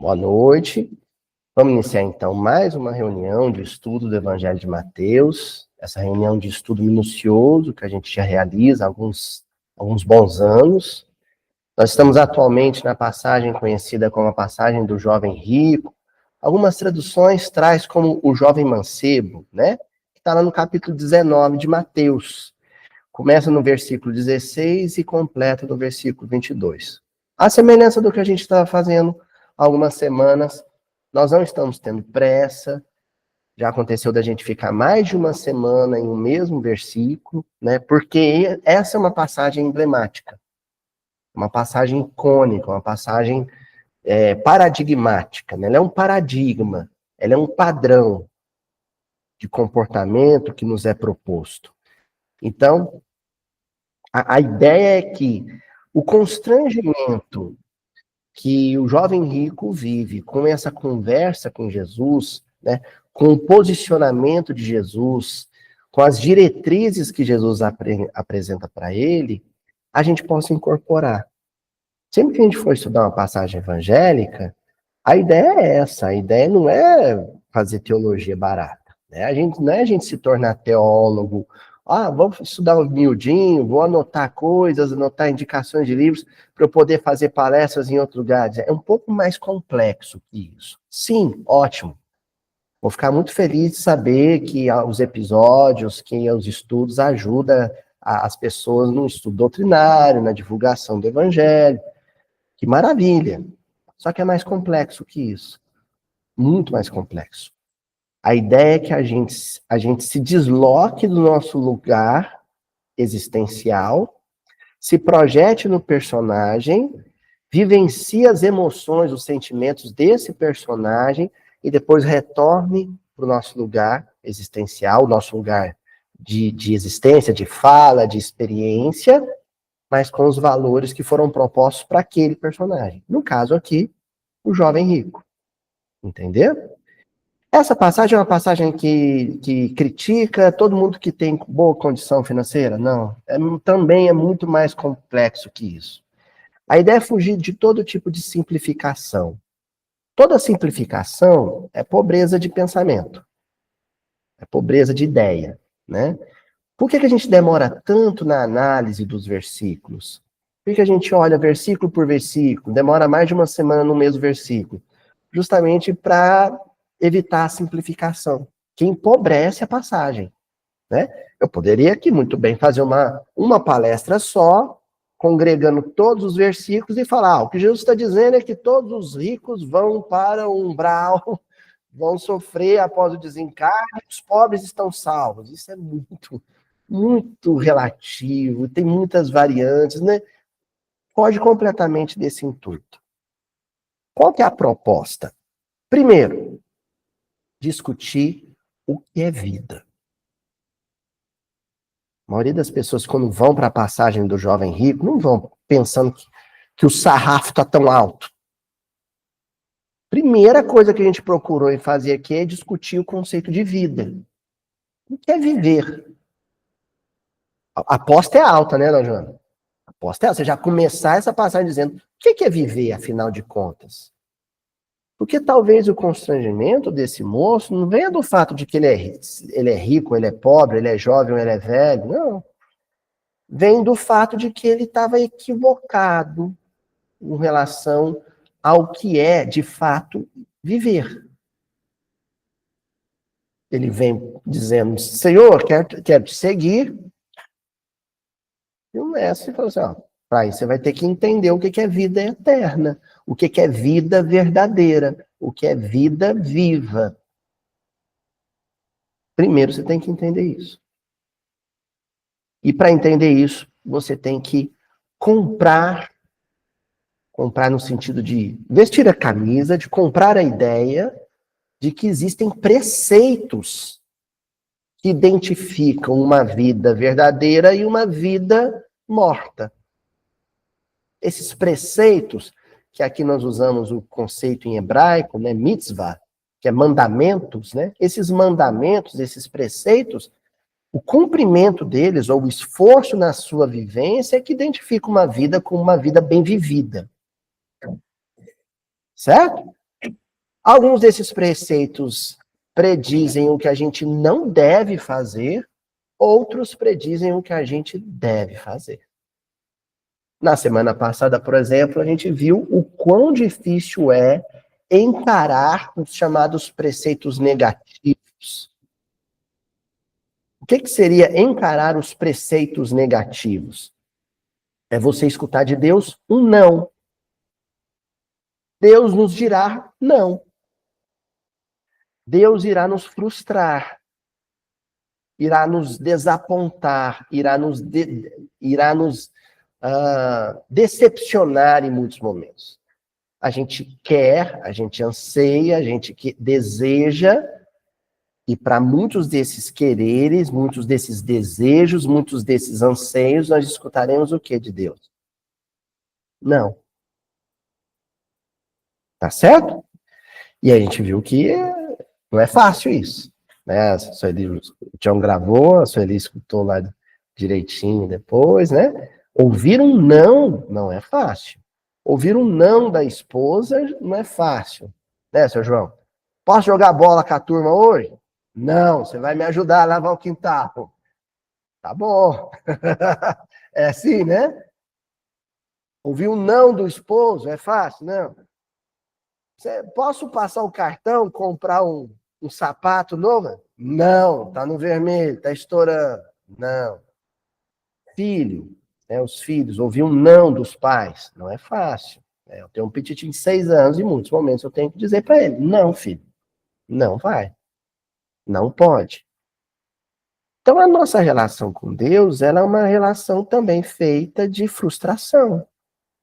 Boa noite. Vamos iniciar então mais uma reunião de estudo do Evangelho de Mateus. Essa reunião de estudo minucioso que a gente já realiza há alguns bons anos. Nós estamos atualmente na passagem conhecida como a passagem do jovem rico. Algumas traduções traz como o jovem mancebo, né? Que está lá no capítulo 19 de Mateus. Começa no versículo 16 e completa no versículo 22. A semelhança do que a gente estava fazendo há algumas semanas, nós não estamos tendo pressa. Já aconteceu da gente ficar mais de uma semana em um mesmo versículo, né? Porque essa é uma passagem emblemática, uma passagem icônica, uma passagem paradigmática, né? Ela é um paradigma, ela é um padrão de comportamento que nos é proposto. Então, a ideia é que o constrangimento que o jovem rico vive com essa conversa com Jesus, né, com o posicionamento de Jesus, com as diretrizes que Jesus apresenta para ele, a gente possa incorporar. Sempre que a gente for estudar uma passagem evangélica, a ideia é essa, a ideia não é fazer teologia barata, né? Não é a gente se tornar teólogo, vamos estudar um miudinho, vou anotar coisas, anotar indicações de livros para eu poder fazer palestras em outros lugares. É um pouco mais complexo que isso. Sim, ótimo. Vou ficar muito feliz de saber que os episódios, que os estudos ajudam as pessoas no estudo doutrinário, na divulgação do evangelho. Que maravilha! Só que é mais complexo que isso. Muito mais complexo. A ideia é que a gente se desloque do nosso lugar existencial, se projete no personagem, vivencie as emoções, os sentimentos desse personagem e depois retorne para o nosso lugar existencial, nosso lugar de existência, de fala, de experiência, mas com os valores que foram propostos para aquele personagem. No caso aqui, o jovem rico. Entendeu? Essa passagem é uma passagem que critica todo mundo que tem boa condição financeira? Não. Também é muito mais complexo que isso. A ideia é fugir de todo tipo de simplificação. Toda simplificação é pobreza de pensamento. É pobreza de ideia, né? Por que a gente demora tanto na análise dos versículos? Por que a gente olha versículo por versículo, demora mais de uma semana no mesmo versículo? Justamente para evitar a simplificação, que empobrece a passagem, né? Eu poderia aqui muito bem fazer uma palestra só, congregando todos os versículos e falar, o que Jesus está dizendo é que todos os ricos vão para o umbral, vão sofrer após o desencarne, os pobres estão salvos. Isso é muito relativo, tem muitas variantes, né? Foge completamente desse intuito. Qual que é a proposta? Primeiro, discutir o que é vida. A maioria das pessoas, quando vão para a passagem do jovem rico, não vão pensando que o sarrafo está tão alto. Primeira coisa que a gente procurou fazer aqui é discutir o conceito de vida. O que é viver? A aposta é alta, né, dona Joana? A aposta é alta. Você já começar essa passagem dizendo o que é viver, afinal de contas? Porque talvez o constrangimento desse moço não venha do fato de que ele é rico, ele é pobre, ele é jovem, ele é velho. Não. Vem do fato de que ele estava equivocado em relação ao que é, de fato, viver. Ele vem dizendo, Senhor, quero te seguir. E o mestre falou assim, para isso você vai ter que entender o que é vida eterna, o que é vida verdadeira, o que é vida viva. Primeiro você tem que entender isso. E para entender isso, você tem que comprar no sentido de vestir a camisa, de comprar a ideia de que existem preceitos que identificam uma vida verdadeira e uma vida morta. Esses preceitos, que aqui nós usamos o conceito em hebraico, né, mitzvah, que é mandamentos, né? Esses mandamentos, esses preceitos, o cumprimento deles, ou o esforço na sua vivência, é que identifica uma vida como uma vida bem vivida. Certo? Alguns desses preceitos predizem o que a gente não deve fazer, outros predizem o que a gente deve fazer. Na semana passada, por exemplo, a gente viu o quão difícil é encarar os chamados preceitos negativos. O que seria encarar os preceitos negativos? É você escutar de Deus um não. Deus nos dirá não. Deus irá nos frustrar, irá nos desapontar, irá nos decepcionar em muitos momentos. A gente quer, a gente anseia, a gente deseja, e para muitos desses quereres, muitos desses desejos, muitos desses anseios, nós escutaremos o que de Deus? Não. Tá certo? E a gente viu que não é fácil isso. Né? A Sueli, o Tião gravou, a Sueli escutou lá direitinho depois, né? Ouvir um não é fácil. Ouvir um não da esposa não é fácil. Né, seu João? Posso jogar bola com a turma hoje? Não, você vai me ajudar a lavar o quintal. Tá bom. É assim, né? Ouvir um não do esposo é fácil? Não. Posso passar o cartão, comprar um sapato novo? Não, tá no vermelho, tá estourando. Não. Filho, né, os filhos, ouvir um não dos pais, não é fácil. Eu tenho um petitinho de 6 anos e em muitos momentos eu tenho que dizer para ele, não, filho, não vai, não pode. Então a nossa relação com Deus, ela é uma relação também feita de frustração.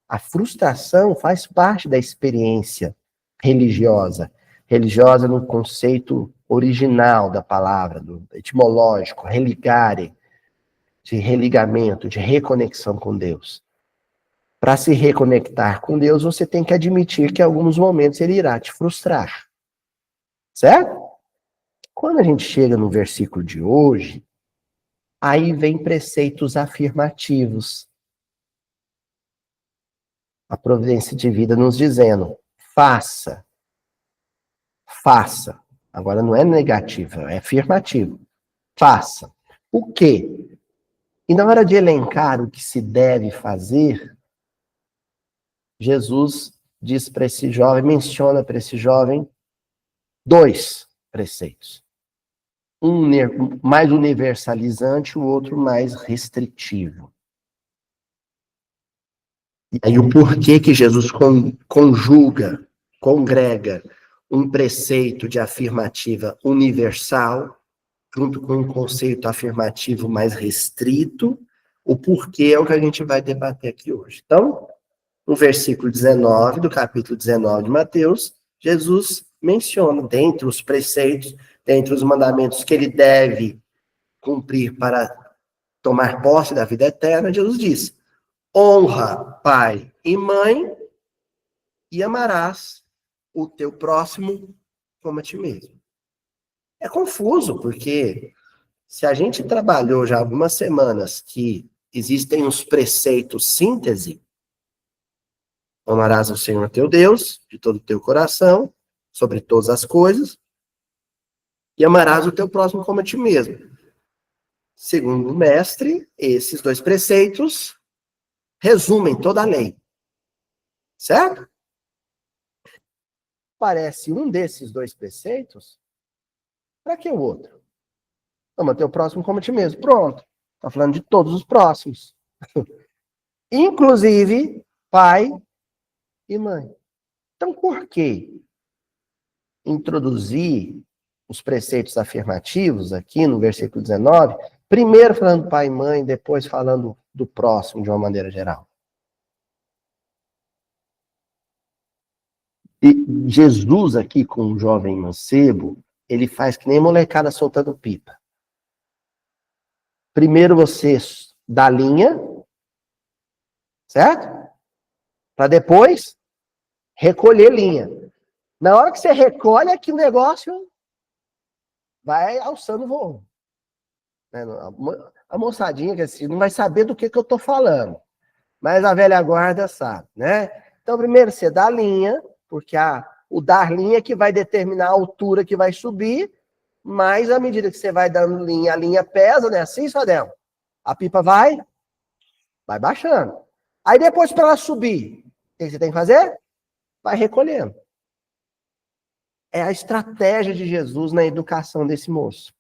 A frustração faz parte da experiência religiosa. Religiosa no conceito original da palavra, do etimológico, religare, de religamento, de reconexão com Deus. Para se reconectar com Deus, você tem que admitir que em alguns momentos ele irá te frustrar. Certo? Quando a gente chega no versículo de hoje, aí vem preceitos afirmativos. A providência de vida nos dizendo, faça. Faça. Agora não é negativo, é afirmativo. Faça. O quê? E na hora de elencar o que se deve fazer, Jesus diz para esse jovem, menciona para esse jovem 2 preceitos. Um mais universalizante, o outro mais restritivo. E aí o porquê que Jesus conjuga, congrega um preceito de afirmativa universal junto com um conceito afirmativo mais restrito, o porquê é o que a gente vai debater aqui hoje. Então, no versículo 19 do capítulo 19 de Mateus, Jesus menciona, dentre os preceitos, dentre os mandamentos que ele deve cumprir para tomar posse da vida eterna, Jesus diz, honra pai e mãe e amarás o teu próximo como a ti mesmo. É confuso, porque se a gente trabalhou já algumas semanas que existem os preceitos síntese, amarás o Senhor teu Deus de todo o teu coração, sobre todas as coisas, e amarás o teu próximo como a ti mesmo. Segundo o mestre, esses 2 preceitos resumem toda a lei. Certo? Parece um desses 2 preceitos, para que o outro? Ama teu próximo como a ti mesmo. Pronto. Está falando de todos os próximos. Inclusive, pai e mãe. Então, por que introduzir os preceitos afirmativos aqui no versículo 19, primeiro falando pai e mãe, depois falando do próximo de uma maneira geral? E Jesus aqui com o jovem mancebo, ele faz que nem molecada soltando pipa. Primeiro você dá a linha, certo? Para depois recolher linha. Na hora que você recolhe, é que o negócio vai alçando o voo. A moçadinha que assim, não vai saber do que eu estou falando. Mas a velha guarda sabe, né? Então, primeiro você dá a linha, porque a O dar linha que vai determinar a altura que vai subir, mas à medida que você vai dando linha, a linha pesa, né? Assim, Sadel? A pipa vai baixando. Aí depois, para ela subir, o que você tem que fazer? Vai recolhendo. É a estratégia de Jesus na educação desse moço.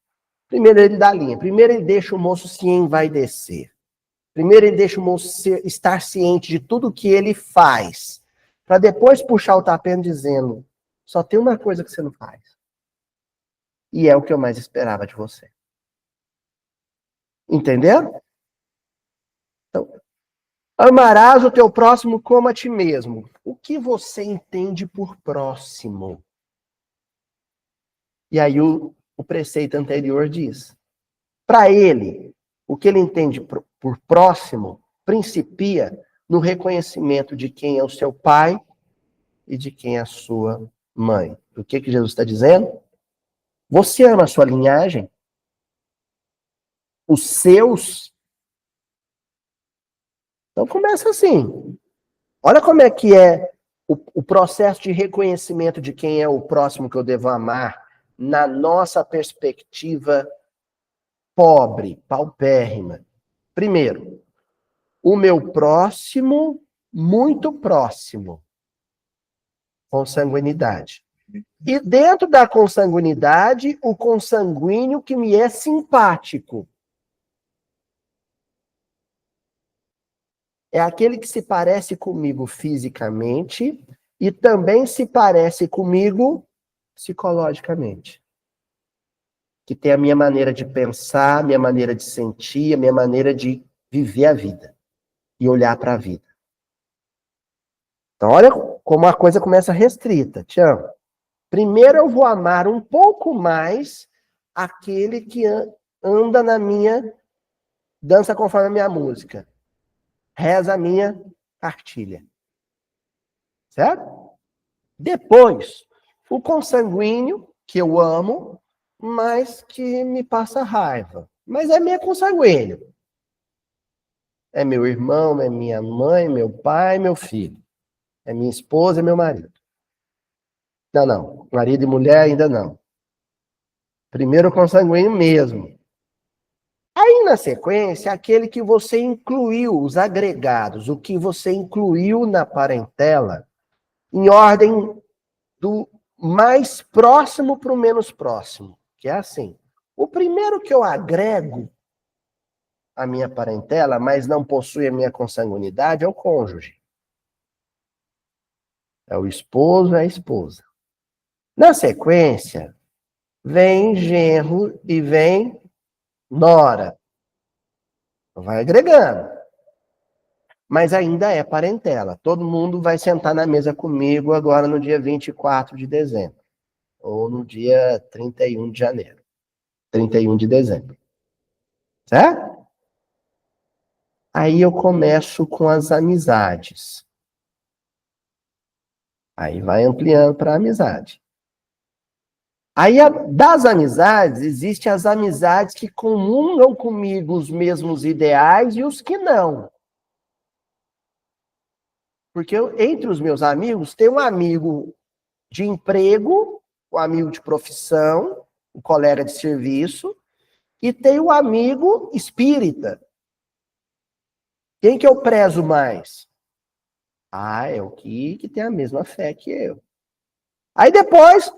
Primeiro ele dá linha. Primeiro ele deixa o moço se envaidecer. Primeiro ele deixa o moço estar ciente de tudo que ele faz. Para depois puxar o tapete dizendo, só tem uma coisa que você não faz. E é o que eu mais esperava de você. Entendeu? Então, amarás o teu próximo como a ti mesmo. O que você entende por próximo? E aí o preceito anterior diz. Para ele, o que ele entende por próximo principia no reconhecimento de quem é o seu pai e de quem é a sua mãe. O que Jesus está dizendo? Você ama a sua linhagem? Os seus? Então começa assim. Olha como é que é o processo de reconhecimento de quem é o próximo que eu devo amar na nossa perspectiva pobre, paupérrima. Primeiro, o meu próximo, muito próximo. Consanguinidade. E dentro da consanguinidade, o consanguíneo que me é simpático. É aquele que se parece comigo fisicamente e também se parece comigo psicologicamente. Que tem a minha maneira de pensar, minha maneira de sentir, a minha maneira de viver a vida e olhar para a vida. Então, olha como a coisa começa restrita. Tião, primeiro eu vou amar um pouco mais aquele que anda na minha dança conforme a minha música. Reza a minha cartilha. Certo? Depois, o consanguíneo, que eu amo, mas que me passa raiva. Mas é meu consanguíneo. É meu irmão, é minha mãe, meu pai, meu filho. É minha esposa e meu marido. Não. Marido e mulher ainda não. Primeiro o consanguíneo mesmo. Aí, na sequência, aquele que você incluiu, os agregados, o que você incluiu na parentela, em ordem do mais próximo para o menos próximo. Que é assim. O primeiro que eu agrego à minha parentela, mas não possui a minha consanguinidade, é o cônjuge. É o esposo, é a esposa. Na sequência, vem genro e vem nora. Vai agregando. Mas ainda é parentela. Todo mundo vai sentar na mesa comigo agora no dia 24 de dezembro. Ou no dia 31 de janeiro. 31 de dezembro. Certo? Aí eu começo com as amizades. Aí vai ampliando para a amizade. Aí, das amizades, existem as amizades que comungam comigo os mesmos ideais e os que não. Porque entre os meus amigos, tem um amigo de emprego, um amigo de profissão, um colega de serviço, e tem o amigo espírita. Quem que eu prezo mais? É o que tem a mesma fé que eu. Aí depois,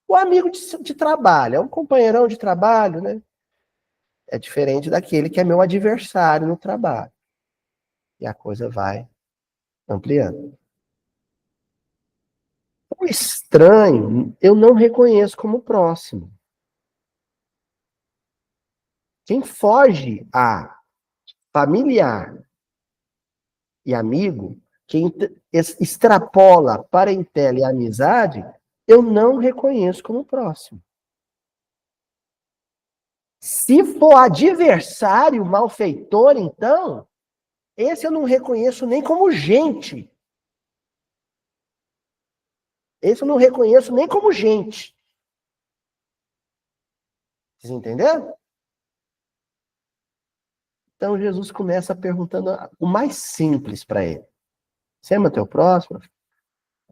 o amigo de trabalho, é um companheirão de trabalho, né? É diferente daquele que é meu adversário no trabalho. E a coisa vai ampliando. O estranho, eu não reconheço como próximo. Quem foge a familiar e amigo, quem extrapola parentela e amizade, eu não reconheço como próximo. Se for adversário, malfeitor, então, esse eu não reconheço nem como gente. Esse eu não reconheço nem como gente. Vocês entenderam? Então Jesus começa perguntando o mais simples para ele. Você ama teu próximo?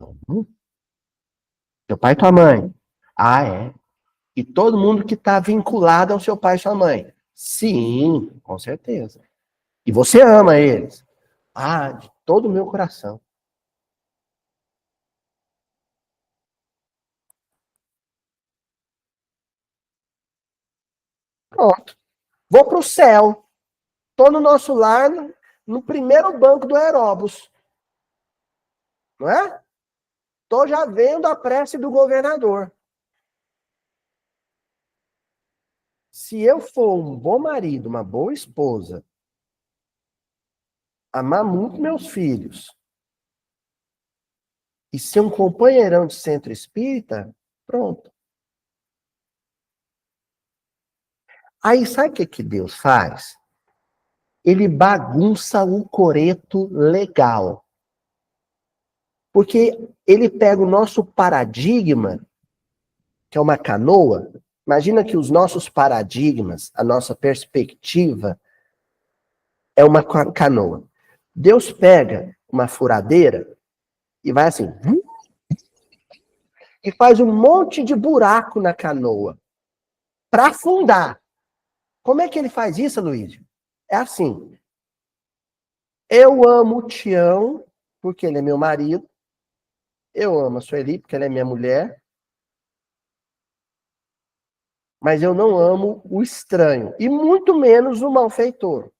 Uhum. Teu pai e tua mãe. Ah, é? E todo mundo que está vinculado ao seu pai e sua mãe. Sim, com certeza. E você ama eles. Ah, de todo o meu coração. Pronto. Vou para o céu. Estou no nosso lar, no primeiro banco do Aeróbus. Não é? Estou já vendo a prece do governador. Se eu for um bom marido, uma boa esposa, amar muito meus filhos e ser um companheirão de centro espírita, pronto. Aí sabe o que Deus faz? Ele bagunça o coreto legal. Porque ele pega o nosso paradigma, que é uma canoa. Imagina que os nossos paradigmas, a nossa perspectiva, é uma canoa. Deus pega uma furadeira e vai assim, e faz um monte de buraco na canoa para afundar. Como é que ele faz isso, Luiz? É assim. Eu amo o Tião, porque ele é meu marido. Eu amo a Sueli, porque ela é minha mulher. Mas eu não amo o estranho. E muito menos o malfeitor.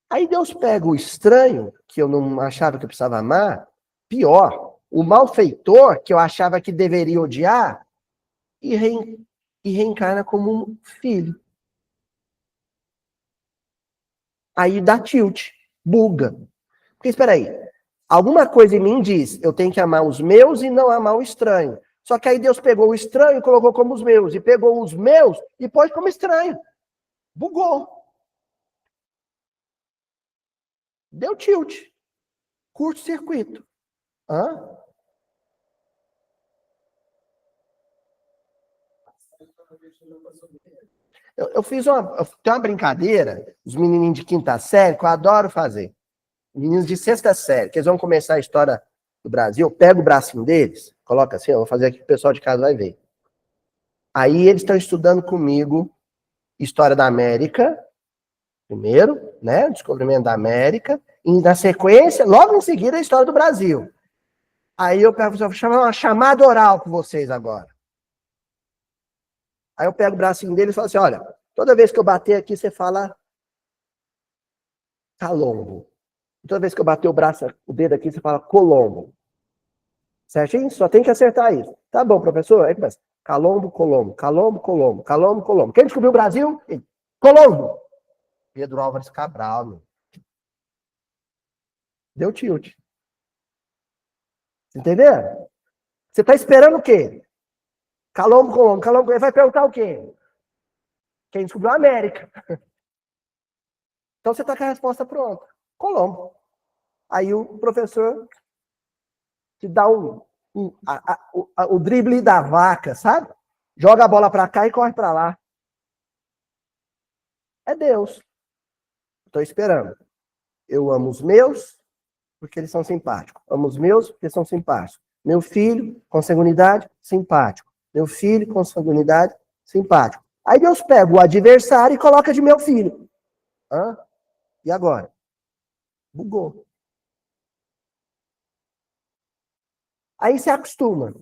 Aí Deus pega o estranho, que eu não achava que eu precisava amar, pior, o malfeitor, que eu achava que deveria odiar, e, e reencarna como um filho. Aí dá tilt, buga. Porque espera aí, alguma coisa em mim diz, eu tenho que amar os meus e não amar o estranho. Só que aí Deus pegou o estranho e colocou como os meus, e pegou os meus e pôs como estranho. Bugou. Deu tilt. Curto-circuito. Hã? Eu fiz tem uma brincadeira, os menininhos de quinta série, que eu adoro fazer. Meninos de sexta série, que eles vão começar a história do Brasil, eu pego o bracinho deles, coloca assim, eu vou fazer aqui que o pessoal de casa vai ver. Aí eles estão estudando comigo História da América, primeiro, né? Descobrimento da América, e na sequência, logo em seguida, a história do Brasil. Aí eu pego, vou chamar uma chamada oral com vocês agora. Aí eu pego o bracinho deles e falo assim: olha, toda vez que eu bater aqui, você fala Calombo. Toda vez que eu bater o dedo aqui, você fala Colombo. Certinho? Só tem que acertar isso. Tá bom, professor? Aí começa. Calombo, Colombo, Calombo, Colombo, Calombo, Colombo. Quem descobriu o Brasil? Colombo. Pedro Álvares Cabral, meu. Deu tilt. Entendeu? Você tá esperando o quê? Calombo, Colombo, Calombo. Ele vai perguntar o quê? Quem descobriu a América. Então você tá com a resposta pronta. Colombo. Aí o professor te dá o drible da vaca, sabe? Joga a bola para cá e corre para lá. É Deus. Estou esperando. Eu amo os meus porque eles são simpáticos. Amo os meus porque são simpáticos. Meu filho, consanguinidade, simpático. Meu filho, consanguinidade, simpático. Aí Deus pega o adversário e coloca de meu filho. Hã? E agora? Bugou. Aí você acostuma.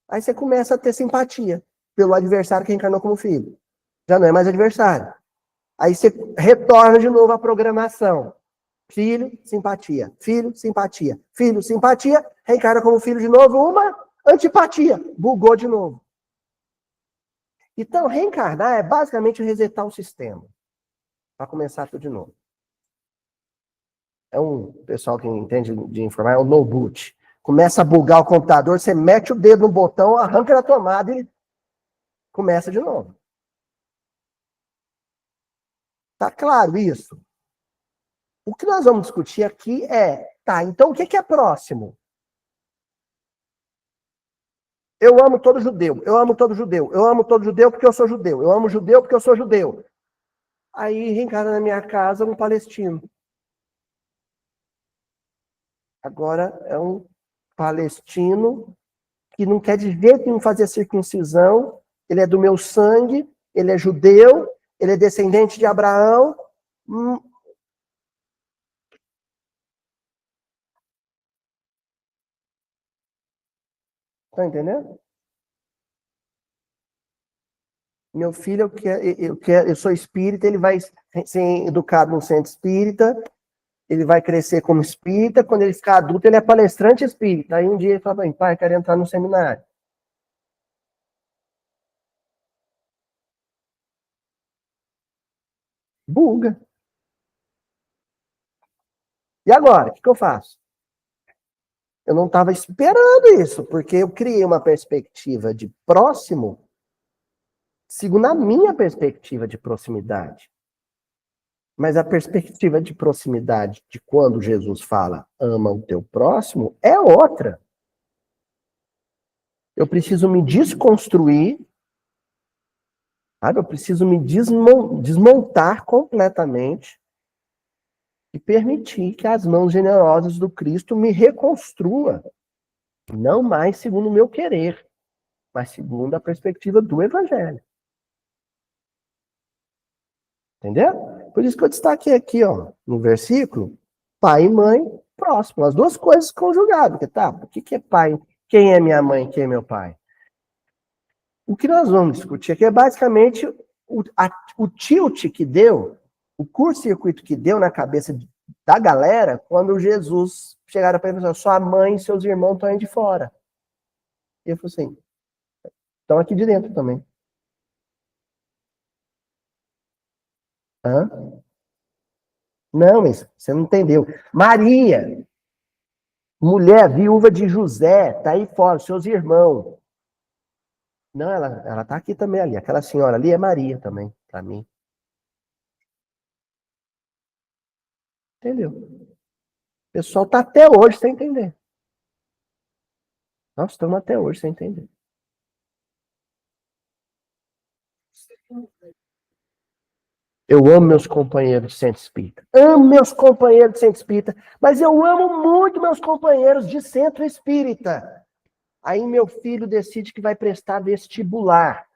Aí você começa a ter simpatia pelo adversário que encarnou como filho. Já não é mais adversário. Aí você retorna de novo à programação. Filho, simpatia. Filho, simpatia. Filho, simpatia. Reencarna como filho de novo, uma antipatia. Bugou de novo. Então, reencarnar é basicamente resetar o sistema. Para começar tudo de novo. É um pessoal que entende de informar, é o no boot. Começa a bugar o computador, você mete o dedo no botão, arranca da tomada e começa de novo. Tá claro isso? O que nós vamos discutir aqui é, tá, então o que é próximo? Eu amo todo judeu, eu amo todo judeu, eu amo todo judeu porque eu sou judeu, eu amo judeu porque eu sou judeu. Aí reencarna na minha casa um palestino. Agora é um palestino que não quer de jeito nenhum fazer a circuncisão, ele é do meu sangue, ele é judeu, ele é descendente de Abraão. Tá entendendo? Meu filho, eu sou espírita, ele vai ser educado num centro espírita, ele vai crescer como espírita, quando ele ficar adulto, ele é palestrante espírita. Aí um dia ele fala, pai, quero entrar no seminário. Buga. E agora, o que eu faço? Eu não estava esperando isso, porque eu criei uma perspectiva de próximo, segundo a minha perspectiva de proximidade. Mas a perspectiva de proximidade de quando Jesus fala ama o teu próximo é outra. Eu preciso me desconstruir, sabe? Eu preciso me desmontar completamente e permitir que as mãos generosas do Cristo me reconstrua, não mais segundo o meu querer, mas segundo a perspectiva do Evangelho. Entendeu? Por isso que eu destaquei aqui, ó, no versículo, pai e mãe próximo, as duas coisas conjugadas. Porque, tá, o que é pai? Quem é minha mãe? Quem é meu pai? O que nós vamos discutir aqui é basicamente o tilt que deu, o curto-circuito que deu na cabeça da galera quando Jesus chegaram para ele e falaram, sua mãe e seus irmãos estão aí de fora. E eu falei assim, estão aqui de dentro também. Hã? Não, mas você não entendeu. Maria, mulher viúva de José, tá aí fora, seus irmãos. Não, ela tá aqui também ali. Aquela senhora ali é Maria também, para mim. Entendeu? O pessoal tá até hoje sem entender. Nós estamos até hoje sem entender. Eu amo meus companheiros de centro espírita. Amo meus companheiros de centro espírita, mas eu amo muito meus companheiros de centro espírita. Aí meu filho decide que vai prestar vestibular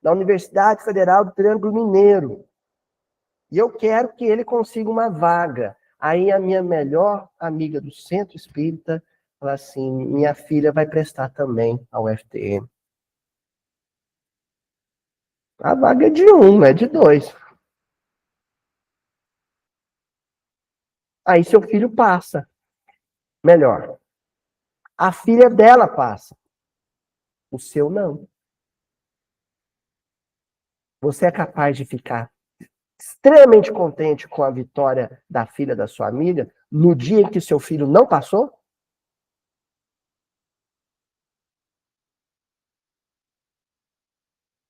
na Universidade Federal do Triângulo Mineiro. E eu quero que ele consiga uma vaga. Aí a minha melhor amiga do centro espírita fala assim, minha filha vai prestar também ao FTM. A vaga é de um, não é de dois. Aí seu filho passa. Melhor. A filha dela passa. O seu não. Você é capaz de ficar extremamente contente com a vitória da filha da sua amiga no dia em que seu filho não passou?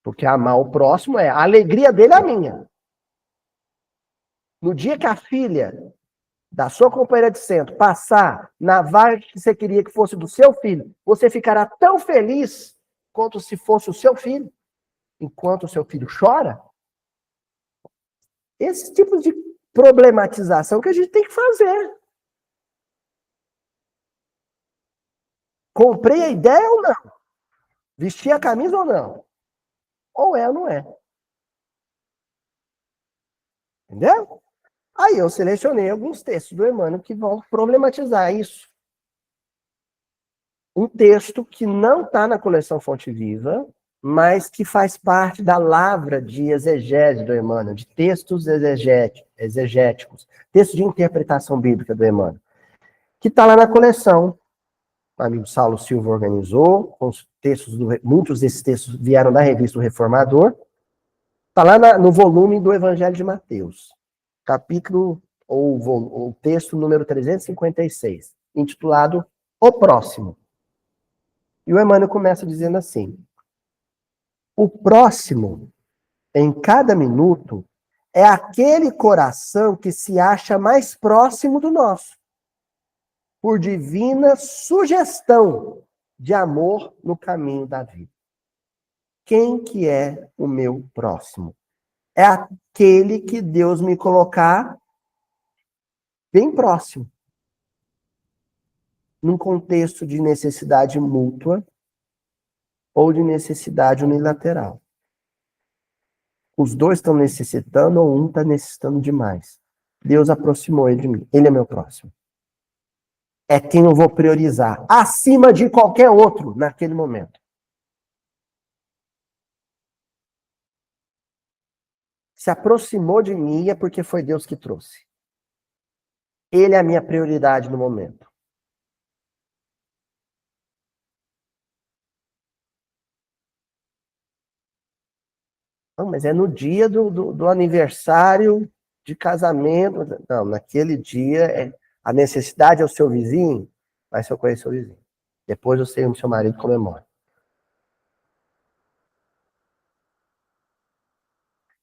Porque amar o próximo é a alegria dele é a minha. No dia que a filha da sua companheira de centro passar na vaga que você queria que fosse do seu filho, você ficará tão feliz quanto se fosse o seu filho, enquanto o seu filho chora? Esse tipo de problematização que a gente tem que fazer. Comprei a ideia ou não? Vesti a camisa ou não? Ou é ou não é. Entendeu? Aí eu selecionei alguns textos do Emmanuel que vão problematizar isso. Um texto que não está na coleção Fonte Viva, mas que faz parte da lavra de exegese do Emmanuel, de textos exegéticos, texto de interpretação bíblica do Emmanuel, que está lá na coleção. O amigo Saulo Silva organizou, com os textos muitos desses textos vieram da revista do Reformador. Está lá no volume do Evangelho de Mateus, capítulo ou texto número 356, intitulado O Próximo. E o Emmanuel começa dizendo assim: o próximo, em cada minuto, é aquele coração que se acha mais próximo do nosso, por divina sugestão de amor no caminho da vida. Quem que é o meu próximo? É aquele que Deus me colocar bem próximo. num contexto de necessidade mútua ou de necessidade unilateral. Os dois estão necessitando ou um está necessitando demais. Deus aproximou ele de mim. Ele é meu próximo. É quem eu vou priorizar, acima de qualquer outro naquele momento. Se aproximou de mim é porque foi Deus que trouxe. Ele é a minha prioridade no momento. Não, mas é no dia do aniversário de casamento. Não, naquele dia, a necessidade é o seu vizinho, mas eu conheço o vizinho. Depois eu sei o seu marido comemora.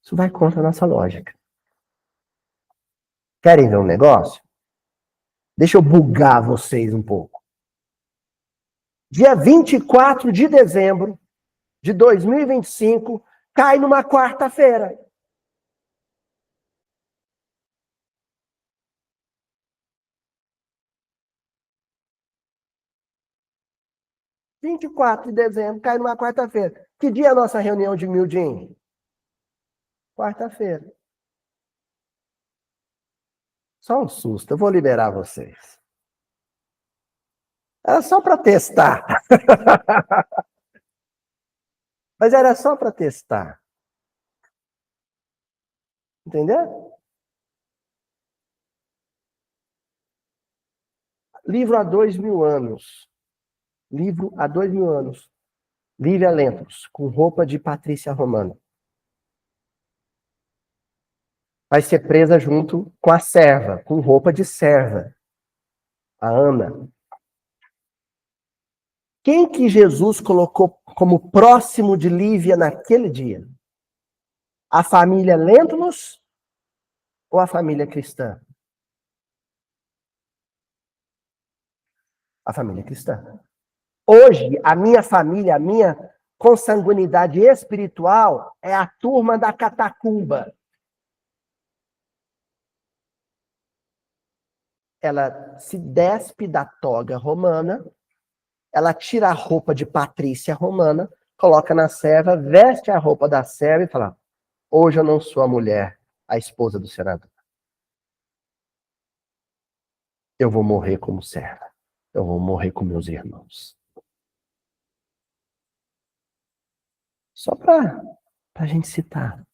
Isso vai contra a nossa lógica. Querem ver um negócio? Deixa eu bugar vocês um pouco. Dia 24 de dezembro de 2025, cai numa quarta-feira. Vinte e quatro de dezembro, cai numa quarta-feira. Que dia é a nossa reunião de Mildinho? Quarta-feira. Só um susto, eu vou liberar vocês. Era só para testar. Mas era só para testar. Entendeu? Livro há 2000 anos. Livro há 2000 anos. Lívia Lentulus, com roupa de Patrícia Romana. Vai ser presa junto com a serva, com roupa de serva. A Ana. Quem que Jesus colocou como próximo de Lívia naquele dia? A família Lentulus ou a família cristã? A família cristã. Hoje, a minha família, a minha consanguinidade espiritual é a turma da catacumba. Ela se despe da toga romana, ela tira a roupa de Patrícia romana, coloca na serva, veste a roupa da serva e fala: hoje eu não sou a mulher, a esposa do senador. Eu vou morrer como serva. Eu vou morrer com meus irmãos. Só para a gente citar.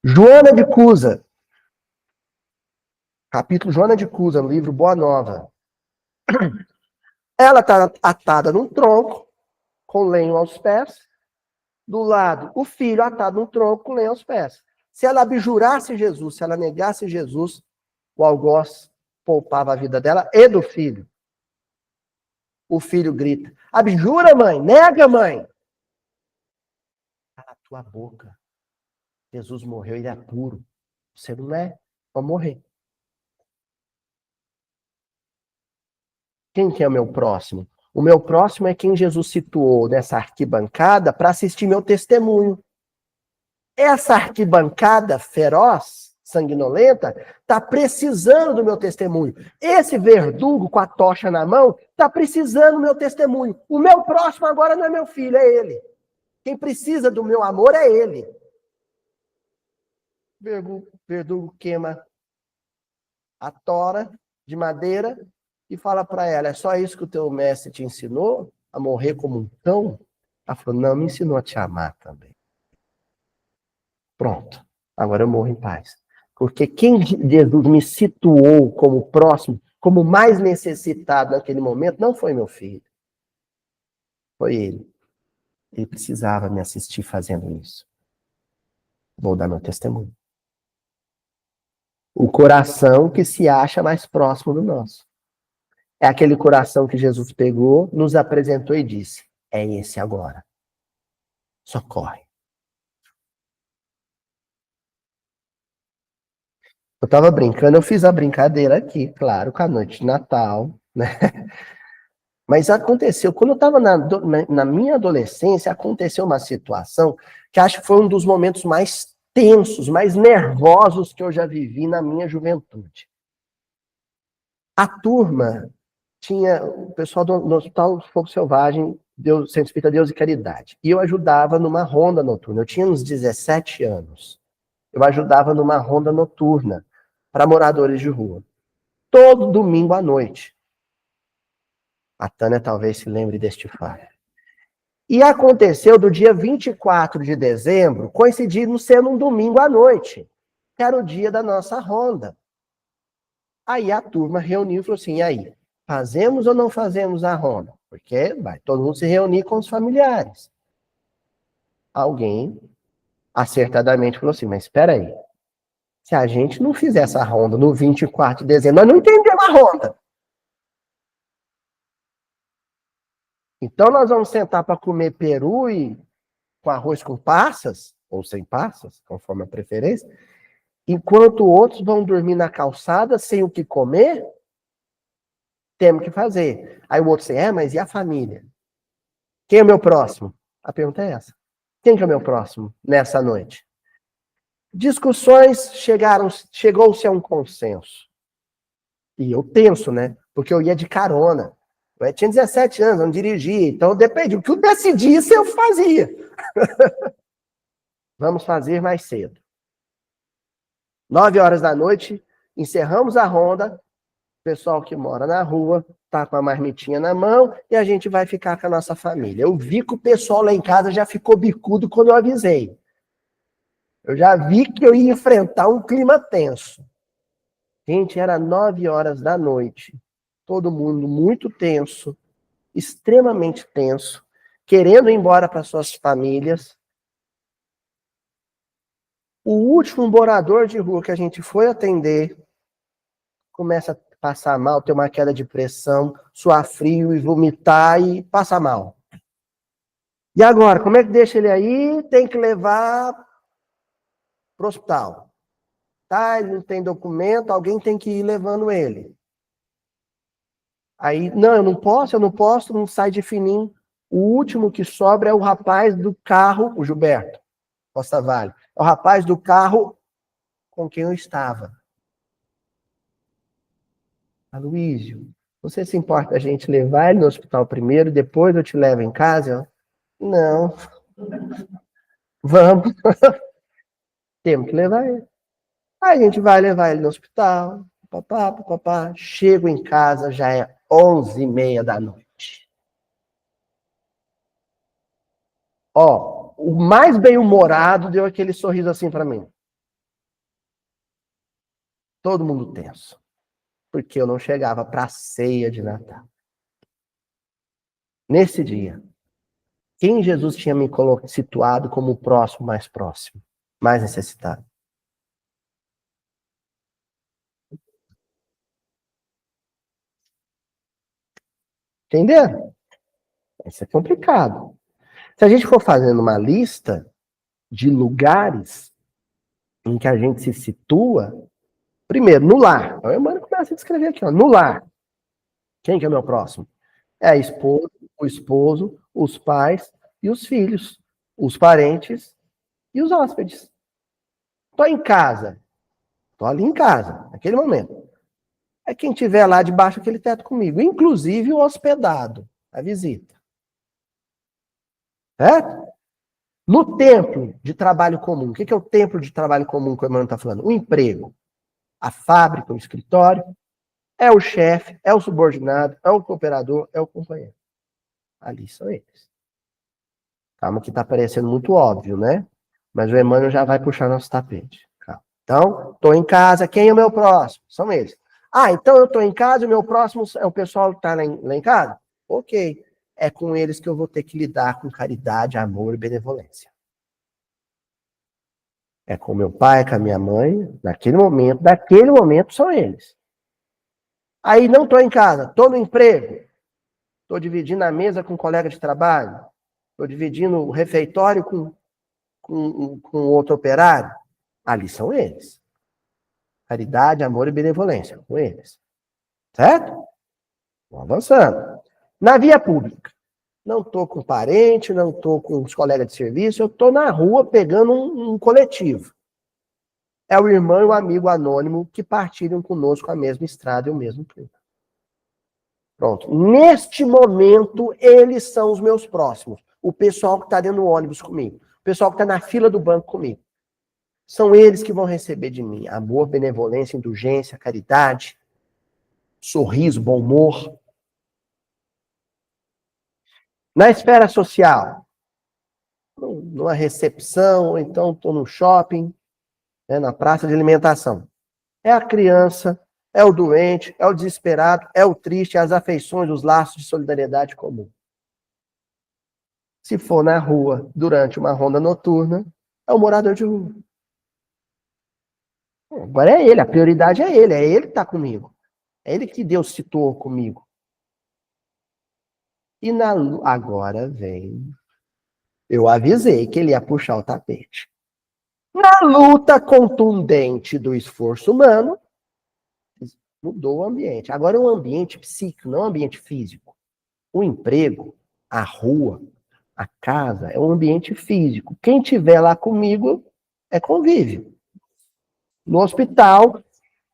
Joana de Cusa. Capítulo Joana de Cusa, no livro Boa Nova. Ela está atada num tronco, com lenho aos pés. Do lado, o filho atado num tronco, com lenho aos pés. Se ela abjurasse Jesus, se ela negasse Jesus, o algoz poupava a vida dela e do filho. O filho grita: abjura, mãe! Nega, mãe! Cala a tua boca. Jesus morreu, ele é puro. Você não é, vai morrer. Quem que é o meu próximo? O meu próximo é quem Jesus situou nessa arquibancada para assistir meu testemunho. Essa arquibancada feroz, sanguinolenta, está precisando do meu testemunho. Esse verdugo com a tocha na mão está precisando do meu testemunho. O meu próximo agora não é meu filho, é ele. Quem precisa do meu amor é ele. Verdugo queima a tora de madeira e fala para ela: é só isso que o teu mestre te ensinou? A morrer como um cão? Ela falou: não, me ensinou a te amar também. Pronto, agora eu morro em paz. Porque quem Jesus me situou como próximo, como mais necessitado naquele momento, não foi meu filho. Foi ele. Ele precisava me assistir fazendo isso. Vou dar meu testemunho. O coração que se acha mais próximo do nosso. É aquele coração que Jesus pegou, nos apresentou e disse: é esse agora. Socorre. Eu estava brincando, eu fiz a brincadeira aqui, claro, com a noite de Natal, né? Mas aconteceu, quando eu estava na minha adolescência, aconteceu uma situação que acho que foi um dos momentos mais tensos, mais nervosos que eu já vivi na minha juventude. A turma tinha o pessoal do Hospital Fogo Selvagem, Centro Espírita Deus e Caridade. E eu ajudava numa ronda noturna. Eu tinha uns 17 anos. Eu ajudava numa ronda noturna para moradores de rua. Todo domingo à noite. A Tânia talvez se lembre deste fato. E aconteceu do dia 24 de dezembro, coincidindo ser um domingo à noite, que era o dia da nossa ronda. Aí a turma reuniu e falou assim, e aí, fazemos ou não fazemos a ronda? Porque vai todo mundo se reunir com os familiares. Alguém acertadamente falou assim, mas espera aí, se a gente não fizer essa ronda no 24 de dezembro, nós não entendemos a ronda. Então nós vamos sentar para comer peru e com arroz com passas, ou sem passas, conforme a preferência, enquanto outros vão dormir na calçada sem o que comer, temos que fazer. Aí o outro assim, mas e a família? Quem é o meu próximo? A pergunta é essa. Quem que é o meu próximo nessa noite? Discussões chegou-se a um consenso. E eu tenso, né? Porque eu ia de carona. Eu tinha 17 anos, não dirigia, então depende. O que eu decidisse, eu fazia. Vamos fazer mais cedo. 9 horas da noite, encerramos a ronda, o pessoal que mora na rua tá com a marmitinha na mão e a gente vai ficar com a nossa família. Eu vi que o pessoal lá em casa já ficou bicudo quando eu avisei. Eu já vi que eu ia enfrentar um clima tenso. Gente, era 9 horas da noite. Todo mundo muito tenso, extremamente tenso, querendo ir embora para suas famílias. O último morador de rua que a gente foi atender começa a passar mal, ter uma queda de pressão, suar frio e vomitar e passar mal. E agora, como é que deixa ele aí? Tem que levar para o hospital. Tá, ele não tem documento, alguém tem que ir levando ele. Aí, não, eu não posso, não sai de fininho. O último que sobra é o rapaz do carro, o Gilberto Costa Vale. É o rapaz do carro com quem eu estava. Aloísio, você se importa a gente levar ele no hospital primeiro, depois eu te levo em casa? Não. Vamos. Temos que levar ele. Aí a gente vai levar ele no hospital, papá. Chego em casa, já é 11h30 da noite. Ó, o mais bem-humorado deu aquele sorriso assim para mim. Todo mundo tenso. Porque eu não chegava para a ceia de Natal. Nesse dia, quem Jesus tinha me situado como o próximo mais próximo, mais necessitado? Entenderam? Isso é complicado. Se a gente for fazendo uma lista de lugares em que a gente se situa, primeiro, no lar. Então, o Emmanuel começa a descrever aqui, ó, no lar. Quem que é o meu próximo? É a esposa, o esposo, os pais e os filhos, os parentes e os hóspedes. Estou em casa. Estou ali em casa, naquele momento. É quem estiver lá debaixo daquele teto comigo, inclusive o hospedado, a visita. Certo? No templo de trabalho comum, o que é o templo de trabalho comum que o Emmanuel está falando? O emprego, a fábrica, o escritório, é o chefe, é o subordinado, é o cooperador, é o companheiro. Ali são eles. Calma que está parecendo muito óbvio, né? Mas o Emmanuel já vai puxar nosso tapete. Calma. Então, estou em casa, quem é o meu próximo? São eles. Ah, então eu estou em casa e o meu próximo é o pessoal que está lá em casa? Ok. É com eles que eu vou ter que lidar com caridade, amor e benevolência. É com meu pai, com a minha mãe, naquele momento são eles. Aí não estou em casa, estou no emprego, estou dividindo a mesa com um colega de trabalho, estou dividindo o refeitório com outro operário. Ali são eles. Caridade, amor e benevolência, com eles. Certo? Vamos avançando. Na via pública. Não estou com parente, não estou com os colegas de serviço, eu estou na rua pegando um coletivo. É o irmão e o amigo anônimo que partilham conosco a mesma estrada e o mesmo clima. Pronto. Neste momento, eles são os meus próximos. O pessoal que está dentro do ônibus comigo. O pessoal que está na fila do banco comigo. São eles que vão receber de mim amor, benevolência, indulgência, caridade, sorriso, bom humor. Na esfera social, numa recepção, ou então estou no shopping, né, na praça de alimentação. É a criança, é o doente, é o desesperado, é o triste, as afeições, os laços de solidariedade comum. Se for na rua, durante uma ronda noturna, é o morador de rua. Agora é ele, a prioridade é ele que está comigo. É ele que Deus citou comigo. E agora vem. Eu avisei que ele ia puxar o tapete. Na luta contundente do esforço humano, mudou o ambiente. Agora é um ambiente psíquico, não é um ambiente físico. O emprego, a rua, a casa, é um ambiente físico. Quem estiver lá comigo é convívio. No hospital,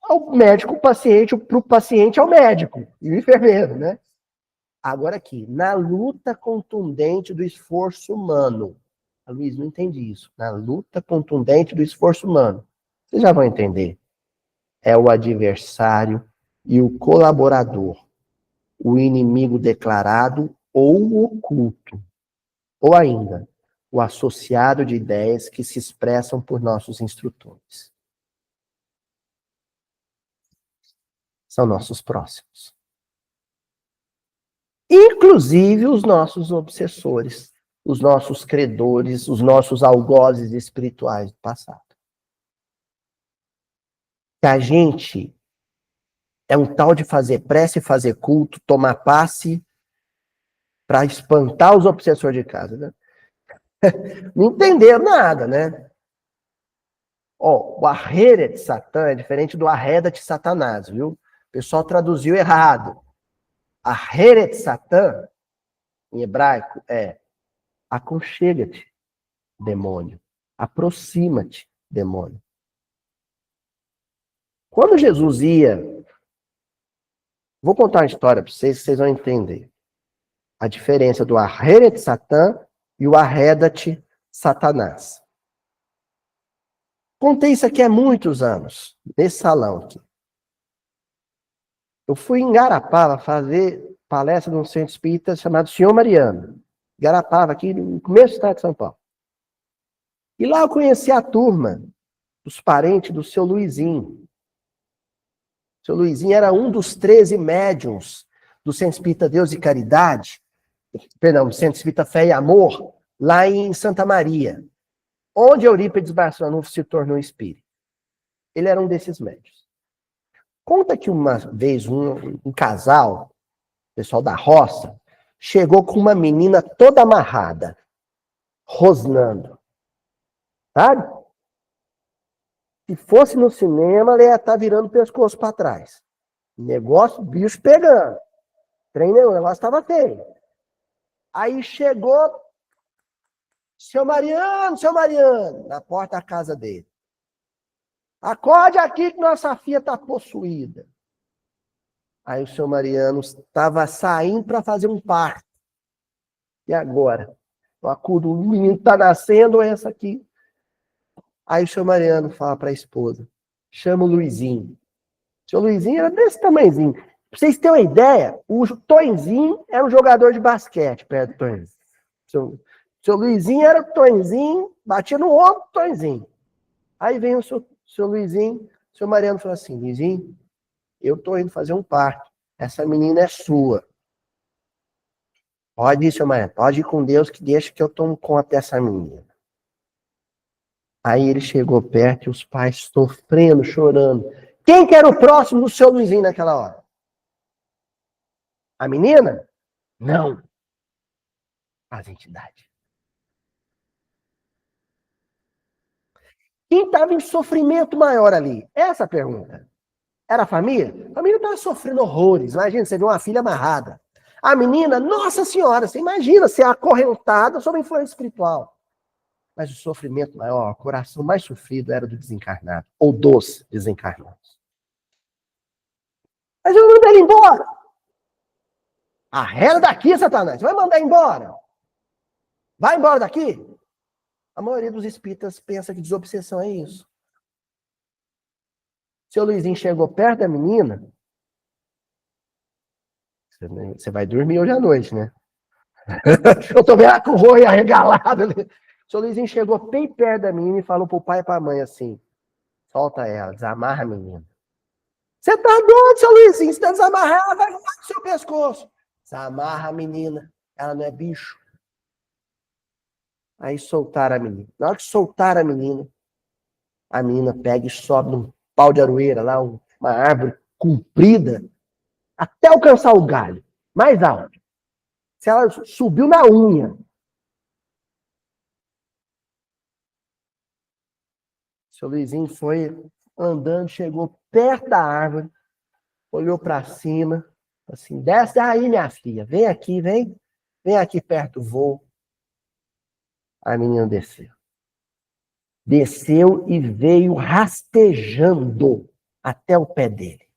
o médico, o paciente, para o paciente é o médico e o enfermeiro, né? Agora aqui, na luta contundente do esforço humano. A Luiz, não entendi isso. Na luta contundente do esforço humano. Vocês já vão entender. É o adversário e o colaborador. O inimigo declarado ou oculto. Ou ainda, o associado de ideias que se expressam por nossos instrutores. São nossos próximos. Inclusive os nossos obsessores, os nossos credores, os nossos algozes espirituais do passado. Que a gente é um tal de fazer prece, fazer culto, tomar passe para espantar os obsessores de casa, né? Não entenderam nada, né? Ó, o arreda de Satã é diferente do arreda de Satanás, viu? O pessoal traduziu errado. Arreda de Satã, em hebraico, é aconchega-te, demônio. Aproxima-te, demônio. Quando Jesus ia... Vou contar uma história para vocês, que vocês vão entender. A diferença do arreda de Satã e o arreda-te Satanás. Contei isso aqui há muitos anos, nesse salão aqui. Eu fui em Garapava fazer palestra num centro espírita chamado Senhor Mariano. Garapava, aqui no começo do estado de São Paulo. E lá eu conheci a turma dos parentes do seu Luizinho. O seu Luizinho era um dos 13 médiuns do Centro Espírita Deus e Caridade, perdão, do Centro Espírita Fé e Amor, lá em Santa Maria, onde Eurípides Barçanufo se tornou espírita. Ele era um desses médiuns. Conta que uma vez um casal, pessoal da roça, chegou com uma menina toda amarrada, rosnando. Sabe? Se fosse no cinema, ela ia estar virando o pescoço para trás. Negócio, bicho pegando. O negócio estava feio. Aí chegou seu Mariano, na porta da casa dele. Acorde aqui que nossa filha está possuída. Aí o seu Mariano estava saindo para fazer um parto. E agora? Eu acudo, o menino está nascendo, ou é essa aqui? Aí o seu Mariano fala para a esposa, chama o Luizinho. O seu Luizinho era desse tamanhozinho. Pra vocês terem uma ideia, o Tonzinho era um jogador de basquete perto do Tonzinho. Seu Luizinho era o Tonzinho, batia no ombro do Tonzinho. Aí vem o seu Luizinho, o seu Mariano fala assim, Luizinho, eu tô indo fazer um parto. Essa menina é sua. Pode ir, seu Mariano, pode ir com Deus que deixa que eu tomo conta dessa menina. Aí ele chegou perto e os pais sofrendo, chorando. Quem que era o próximo do seu Luizinho naquela hora? A menina? Não. As entidades. Quem estava em sofrimento maior ali? Essa a pergunta. Era a família? A família estava sofrendo horrores. Imagina, você vê uma filha amarrada. A menina, nossa senhora, você imagina ser acorrentada sob influência espiritual. Mas o sofrimento maior, o coração mais sofrido era do desencarnado, ou dos desencarnados. Mas eu mando ele embora. Arreda daqui, Satanás. Você vai mandar embora. Vai embora daqui. A maioria dos espíritas pensa que desobsessão é isso. Seu Luizinho chegou perto da menina. Você vai dormir hoje à noite, né? Eu tô vendo com o roi arregalado. Seu Luizinho chegou bem perto da menina e falou pro pai e pra mãe assim: solta ela, desamarra a menina. Você tá doido, seu Luizinho? Se você desamarrar, ela vai voar no seu pescoço. Desamarra a menina. Ela não é bicho. Aí soltaram a menina. Na hora que soltaram a menina pega e sobe num pau de aroeira lá, uma árvore comprida, até alcançar o galho, mais alto. Se ela subiu na unha. Seu Luizinho foi andando, chegou perto da árvore, olhou para cima, assim, desce daí, minha filha, vem aqui, vem aqui perto do voo. A menina desceu. Desceu e veio rastejando até o pé dele.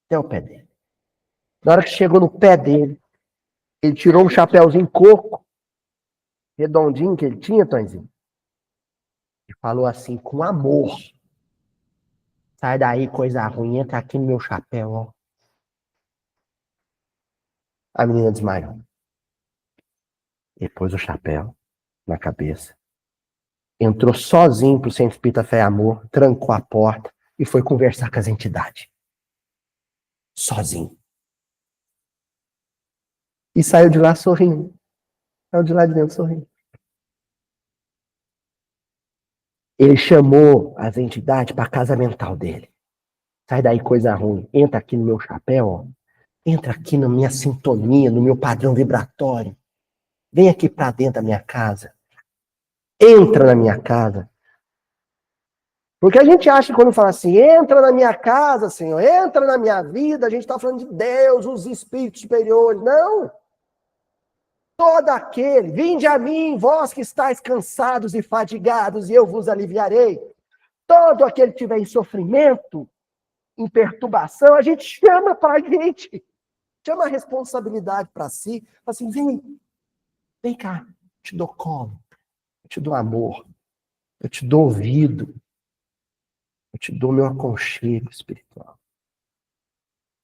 Até o pé dele. Na hora que chegou no pé dele, ele tirou um chapéuzinho coco, redondinho que ele tinha, Tonzinho, e falou assim, com amor: sai daí, coisa ruim, entra aqui no meu chapéu, ó. A menina desmaiou. Ele pôs o chapéu na cabeça. Entrou sozinho pro Centro Espírita Fé e Amor, trancou a porta e foi conversar com as entidades. Sozinho. E saiu de lá sorrindo. Saiu de lá de dentro sorrindo. Ele chamou as entidades para a casa mental dele. Sai daí, coisa ruim. Entra aqui no meu chapéu, ó. Entra aqui na minha sintonia, no meu padrão vibratório. Vem aqui para dentro da minha casa. Entra na minha casa. Porque a gente acha que quando fala assim, entra na minha casa, Senhor, entra na minha vida, a gente está falando de Deus, os espíritos superiores. Não! Todo aquele, vinde a mim, vós que estáis cansados e fadigados, e eu vos aliviarei. Todo aquele que estiver em sofrimento, em perturbação, a gente chama para a gente. Chama a responsabilidade para si. Fala assim, vem cá, eu te dou colo, eu te dou amor, eu te dou ouvido, eu te dou meu aconchego espiritual.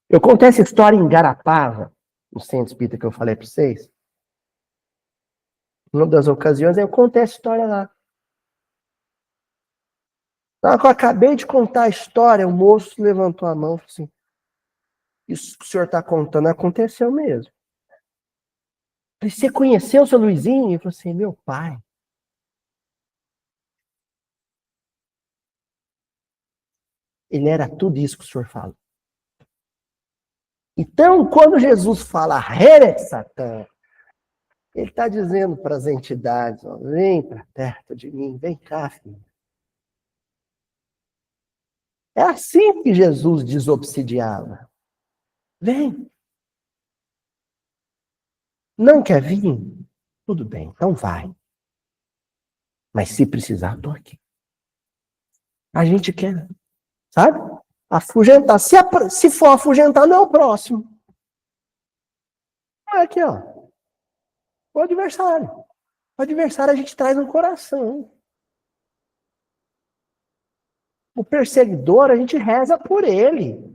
Eu contei essa história em Garapava, no centro espírita que eu falei para vocês. Em uma das ocasiões, eu contei essa história lá. Na hora que eu acabei de contar a história, o moço levantou a mão e falou assim, isso que o senhor está contando aconteceu mesmo. Eu falei, você conheceu o seu Luizinho? Ele falou assim, meu pai. Ele era tudo isso que o senhor fala. Então, quando Jesus fala Here Satã, ele está dizendo para as entidades, ó, vem para perto de mim, vem cá, filho. É assim que Jesus desobsidiava. Vem. Não quer vir? Tudo bem, então vai. Mas se precisar, estou aqui. A gente quer, sabe? Afugentar. Se for afugentar, não é o próximo. Aqui, ó. O adversário. O adversário a gente traz no coração. O perseguidor, a gente reza por ele.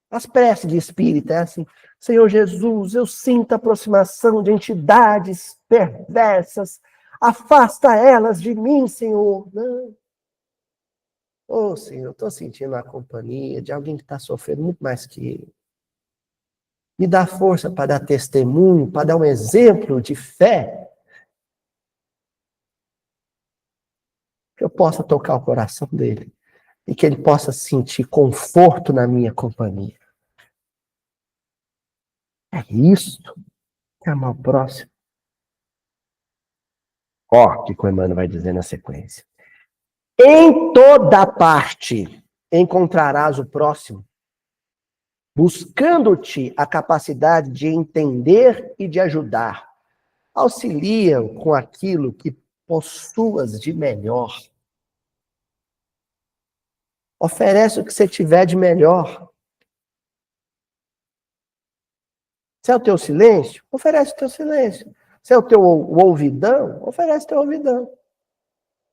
As preces de espírita é assim, Senhor Jesus, eu sinto a aproximação de entidades perversas, afasta elas de mim, Senhor. Não. Ô, Senhor, eu estou sentindo a companhia de alguém que está sofrendo muito mais que eu. Me dá força para dar testemunho, para dar um exemplo de fé, que eu possa tocar o coração dele e que ele possa sentir conforto na minha companhia. É isso. Amar o próximo. Ó, que o Emmanuel vai dizer na sequência. Em toda parte encontrarás o próximo, buscando-te a capacidade de entender e de ajudar. Auxiliam com aquilo que possuas de melhor. Oferece o que você tiver de melhor. Se é o teu silêncio, oferece o teu silêncio. Se é o teu ouvidão, oferece o teu ouvidão.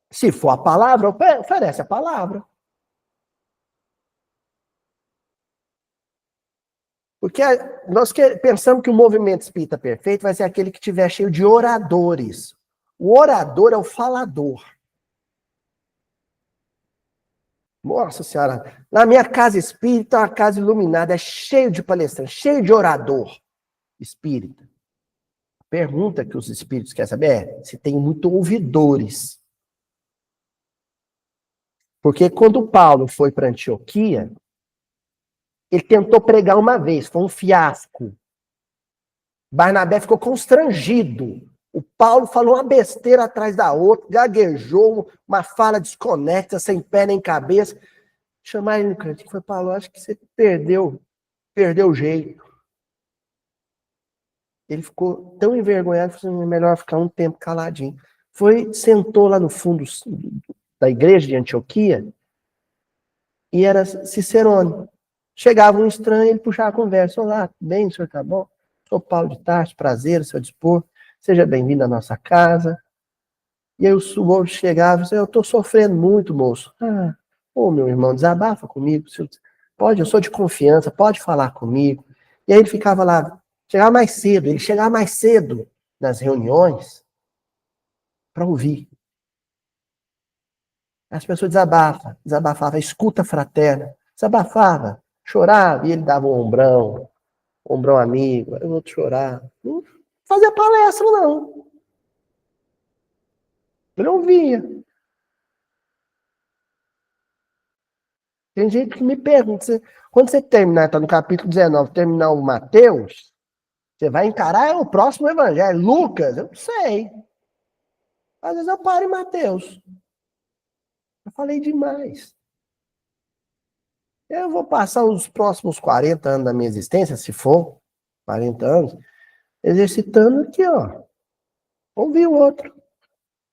Se for a palavra, oferece a palavra. Porque nós pensamos que o movimento espírita perfeito vai ser aquele que estiver cheio de oradores. O orador é o falador. Nossa Senhora, na minha casa espírita, uma casa iluminada, é cheio de palestrantes, cheio de orador espírita. A pergunta que os espíritos querem saber é se tem muito ouvidores. Porque quando Paulo foi para Antioquia, ele tentou pregar uma vez, foi um fiasco. Barnabé ficou constrangido. O Paulo falou uma besteira atrás da outra, gaguejou, uma fala desconexa, sem pé nem cabeça. Chamaram ele no cantinho e falou, Paulo, acho que você perdeu o jeito. Ele ficou tão envergonhado, falou, é melhor ficar um tempo caladinho. Sentou lá no fundo da igreja de Antioquia, e era Cicerone. Chegava um estranho, ele puxava a conversa. Olá, tudo bem, o senhor tá bom? Sou Paulo de Tarso, prazer, seu dispor. Seja bem-vindo à nossa casa. E aí o suborno chegava e disse, eu estou sofrendo muito, moço. Meu irmão, desabafa comigo. Pode, eu sou de confiança, pode falar comigo. E aí ele ficava lá, ele chegava mais cedo nas reuniões para ouvir. As pessoas desabafavam, escuta fraterna, desabafava, chorava, e ele dava um ombrão amigo, eu vou te chorar. Não fazia palestra, não. Ele ouvia. Tem gente que me pergunta, quando você terminar, está no capítulo 19, terminar o Mateus, você vai encarar o próximo evangelho, Lucas, eu não sei. Às vezes eu paro em Mateus. Eu falei demais. Eu vou passar os próximos 40 anos da minha existência, se for 40 anos, exercitando aqui, ó. Ouvir o outro.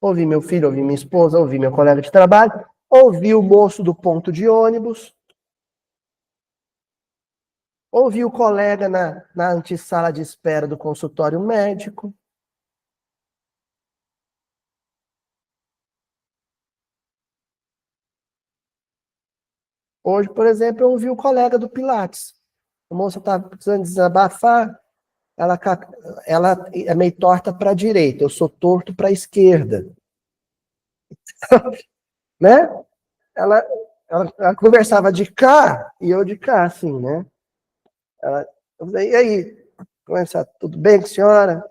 Ouvi meu filho, ouvi minha esposa, ouvi meu colega de trabalho, ouvi o moço do ponto de ônibus, ouvi o colega na antessala de espera do consultório médico. Hoje, por exemplo, eu ouvi o colega do Pilates. A moça estava precisando desabafar, ela é meio torta para a direita, eu sou torto para a esquerda. Né? Ela, ela conversava de cá e eu de cá, assim, né? Eu falei, e aí, tudo bem com a senhora?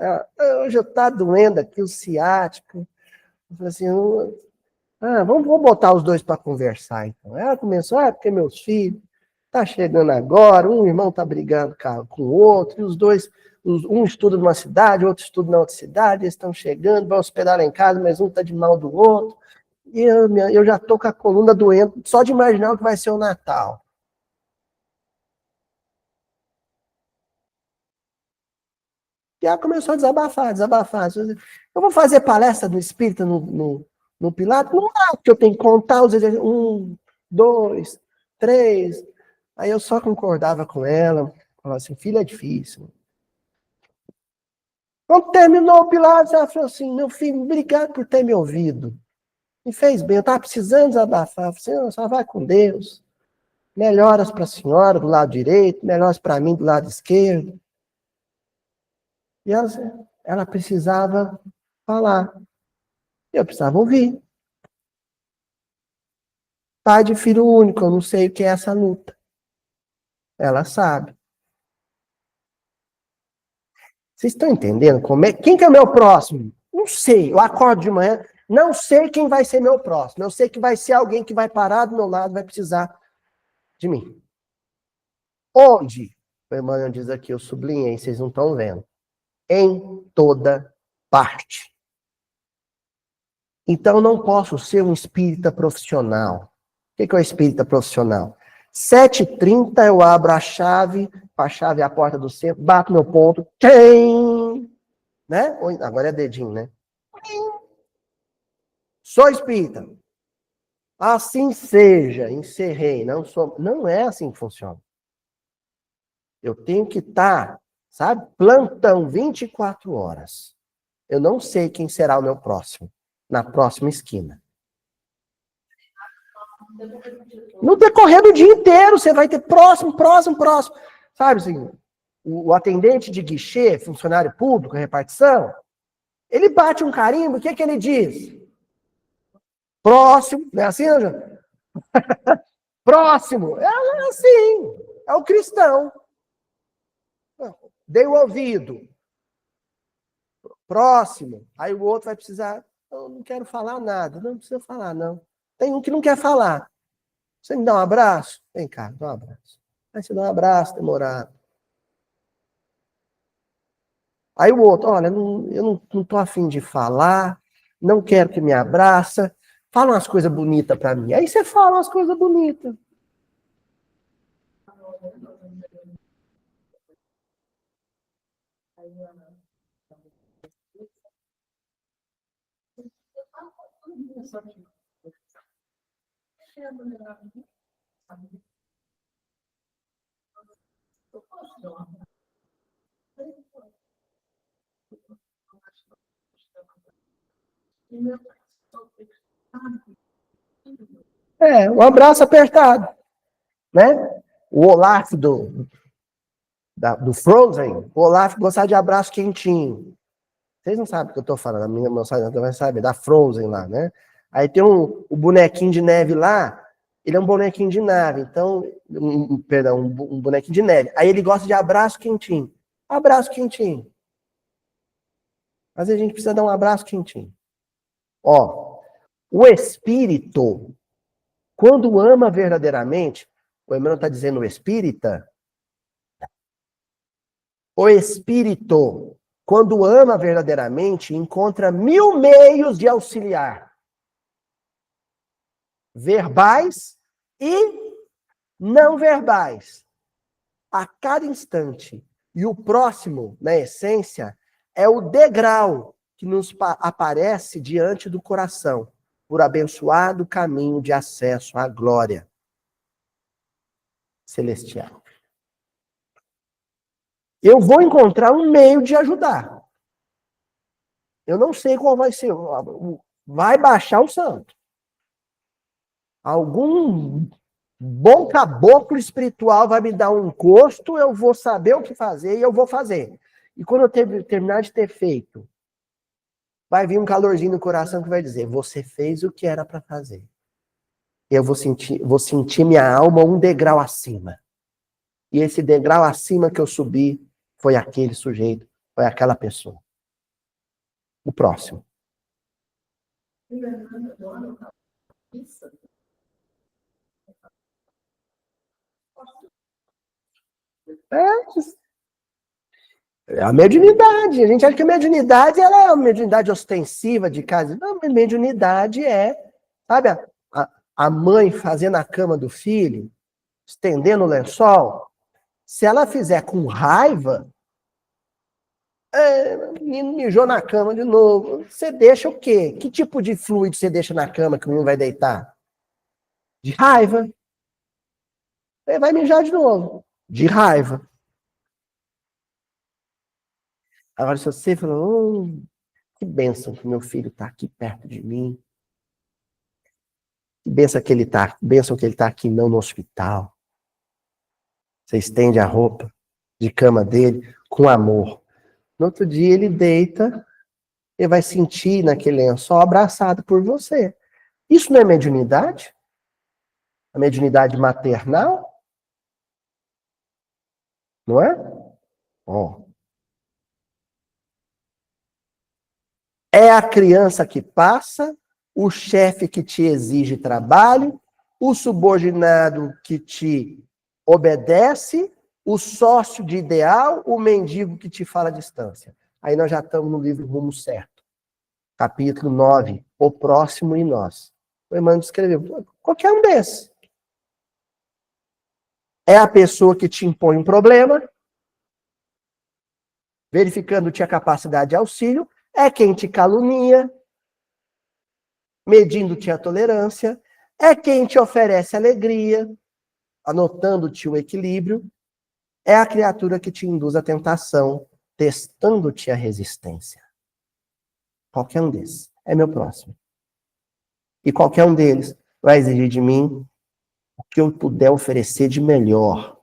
Hoje eu tá doendo aqui o ciático. Eu falei assim, vamos botar os dois para conversar, então. Ela começou, porque meus filhos tá chegando agora, um irmão tá brigando com o outro, e os dois, um estuda numa cidade, outro estuda na outra cidade, eles estão chegando, vão hospedar lá em casa, mas um tá de mal do outro. E eu já tô com a coluna doendo, só de imaginar o que vai ser o Natal. E ela começou a desabafar. Eu vou fazer palestra do espírita no Pilates? Não dá, porque eu tenho que contar os exercícios. 1, 2, 3. Aí eu só concordava com ela. Falava assim, filho, é difícil. Quando terminou o Pilates, ela falou assim, meu filho, obrigado por ter me ouvido. Me fez bem, eu estava precisando desabafar. Eu falei assim, só vai com Deus. Melhoras para a senhora do lado direito, melhoras para mim do lado esquerdo. E ela precisava falar. Eu precisava ouvir. Pai de filho único, eu não sei o que é essa luta. Ela sabe. Vocês estão entendendo como é? Quem que é o meu próximo? Não sei. Eu acordo de manhã, não sei quem vai ser meu próximo. Eu sei que vai ser alguém que vai parar do meu lado, vai precisar de mim. Onde? O Emmanuel diz aqui, eu sublinhei, vocês não estão vendo. Em toda parte. Então, não posso ser um espírita profissional. O que é o espírita profissional? 7h30 eu abro a chave é a porta do centro, bato meu ponto, tem, né? Agora é dedinho, né? Sou espírita. Assim seja, encerrei. Não é assim que funciona. Eu tenho que estar Sabe? Plantão 24 horas. Eu não sei quem será o meu próximo, na próxima esquina. No decorrer do dia inteiro, você vai ter próximo. Sabe assim, o atendente de guichê, funcionário público, repartição, ele bate um carimbo, o que ele diz? Próximo, não é assim, Ângela? Próximo, é assim, é o cristão. Dei o ouvido. Próximo, aí o outro vai precisar, eu não quero falar nada, não precisa falar, não. Tem um que não quer falar. Você me dá um abraço? Vem cá, dá um abraço. Aí você dá um abraço demorado. Aí o outro, olha, eu não tô afim de falar, não quero que me abraça, fala umas coisas bonitas para mim. Aí você fala umas coisas bonitas. É, um abraço apertado, né? O Olaf do Frozen, o Olaf gostava de abraço quentinho. Vocês não sabem o que eu tô falando, a minha moçada vai saber, da Frozen lá, né? Aí tem o bonequinho de neve lá, ele é um bonequinho de neve, então, perdão, um bonequinho de neve. Aí ele gosta de abraço quentinho. Abraço quentinho. Às vezes a gente precisa dar um abraço quentinho. Ó, o espírito, quando ama verdadeiramente, o Emmanuel está dizendo o espírito, quando ama verdadeiramente, encontra 1000 meios de auxiliar. Verbais e não verbais. A cada instante. E o próximo, na essência, é o degrau que nos aparece diante do coração, por abençoado caminho de acesso à glória celestial. Eu vou encontrar um meio de ajudar. Eu não sei qual vai ser. Vai baixar o santo. Algum bom caboclo espiritual vai me dar um encosto, eu vou saber o que fazer e eu vou fazer. E quando eu terminar de ter feito, vai vir um calorzinho no coração que vai dizer, você fez o que era para fazer. Eu vou sentir minha alma um degrau acima. E esse degrau acima que eu subi foi aquele sujeito, foi aquela pessoa. O próximo. É a mediunidade. A gente acha que a mediunidade ela é uma mediunidade ostensiva de casa. Não, a mediunidade é, sabe, a mãe fazendo a cama do filho, estendendo o lençol. Se ela fizer com raiva, o menino mijou na cama de novo. Você deixa o quê? Que tipo de fluido você deixa na cama que o menino vai deitar? De raiva. Ele vai mijar de novo. De raiva. Agora, se você falou, que bênção que meu filho está aqui perto de mim. Que bênção que ele está aqui, não no hospital. Você estende a roupa de cama dele com amor. No outro dia ele deita e vai sentir naquele lençol abraçado por você. Isso não é mediunidade? A mediunidade maternal? Não é? Oh. É a criança que passa, o chefe que te exige trabalho, o subordinado que te obedece, o sócio de ideal, o mendigo que te fala a distância. Aí nós já estamos no livro Rumo Certo. Capítulo 9, O Próximo e Nós. O Emmanuel escreveu, qualquer um desses. É a pessoa que te impõe um problema, verificando-te a capacidade de auxílio, é quem te calunia, medindo-te a tolerância, é quem te oferece alegria, anotando-te o equilíbrio, é a criatura que te induz à tentação, testando-te a resistência. Qualquer um desses é meu próximo. E qualquer um deles vai exigir de mim o que eu puder oferecer de melhor.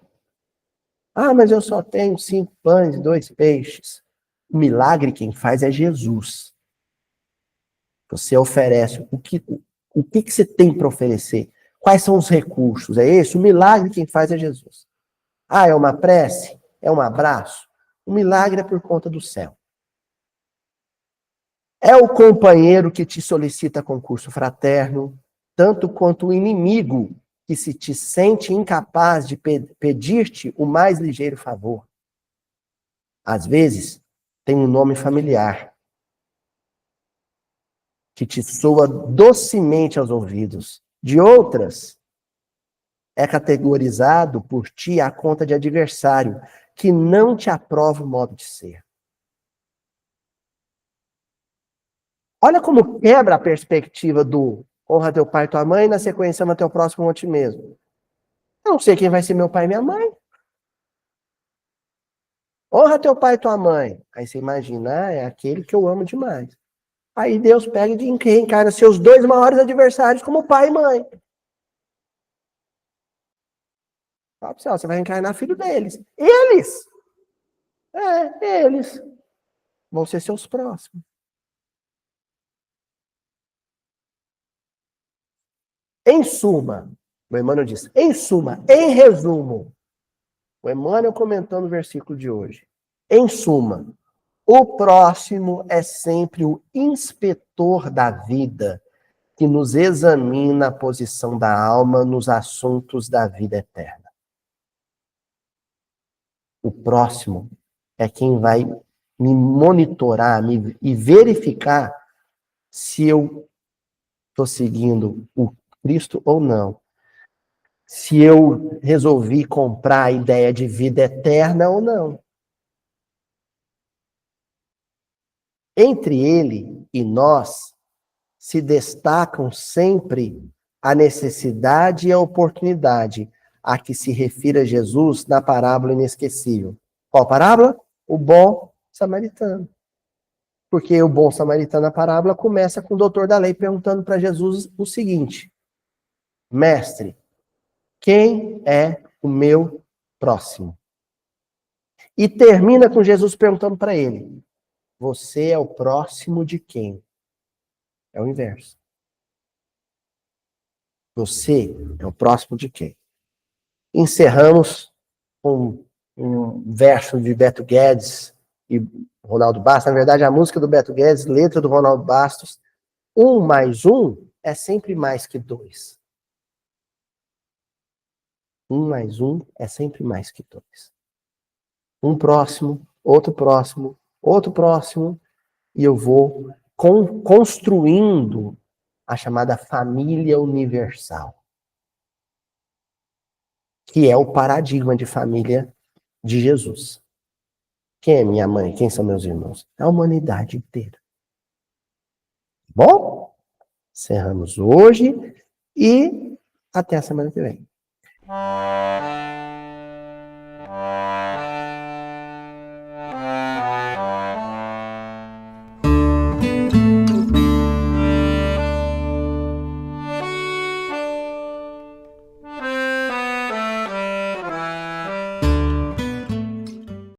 Ah, mas eu só tenho 5 pães e 2 peixes. O milagre quem faz é Jesus. Você oferece o que você tem para oferecer? Quais são os recursos? É esse? O milagre quem faz é Jesus. Ah, é uma prece? É um abraço? O milagre é por conta do céu. É o companheiro que te solicita concurso fraterno, tanto quanto o inimigo que se te sente incapaz de pedir-te o mais ligeiro favor. Às vezes, tem um nome familiar que te soa docemente aos ouvidos. De outras, é categorizado por ti à conta de adversário, que não te aprova o modo de ser. Olha como quebra a perspectiva do honra teu pai e tua mãe, e na sequência ama teu próximo como a ti mesmo. Eu não sei quem vai ser meu pai e minha mãe. Honra teu pai e tua mãe. Aí você imagina, é aquele que eu amo demais. Aí Deus pega e reencarna seus 2 maiores adversários como pai e mãe. Fala pra você vai reencarnar filho deles. Eles! Eles vão ser seus próximos. Em suma, o Emmanuel diz, em suma, em resumo, o Emmanuel comentando o versículo de hoje. Em suma, o próximo é sempre o inspetor da vida que nos examina a posição da alma nos assuntos da vida eterna. O próximo é quem vai me monitorar e verificar se eu estou seguindo o Cristo ou não. Se eu resolvi comprar a ideia de vida eterna ou não. Entre ele e nós se destacam sempre a necessidade e a oportunidade a que se refira Jesus na parábola inesquecível. Qual parábola? O bom samaritano. Porque o bom samaritano na parábola começa com o doutor da lei perguntando para Jesus o seguinte: Mestre, quem é o meu próximo? E termina com Jesus perguntando para ele: você é o próximo de quem? É o inverso. Você é o próximo de quem? Encerramos com um verso de Beto Guedes e Ronaldo Bastos. Na verdade, a música do Beto Guedes, letra do Ronaldo Bastos. 1 mais 1 é sempre mais que 2. 1 mais 1 é sempre mais que 2. Um próximo, outro próximo, e eu vou construindo a chamada família universal, que é o paradigma de família de Jesus. Quem é minha mãe? Quem são meus irmãos? A humanidade inteira. Bom, encerramos hoje e até a semana que vem.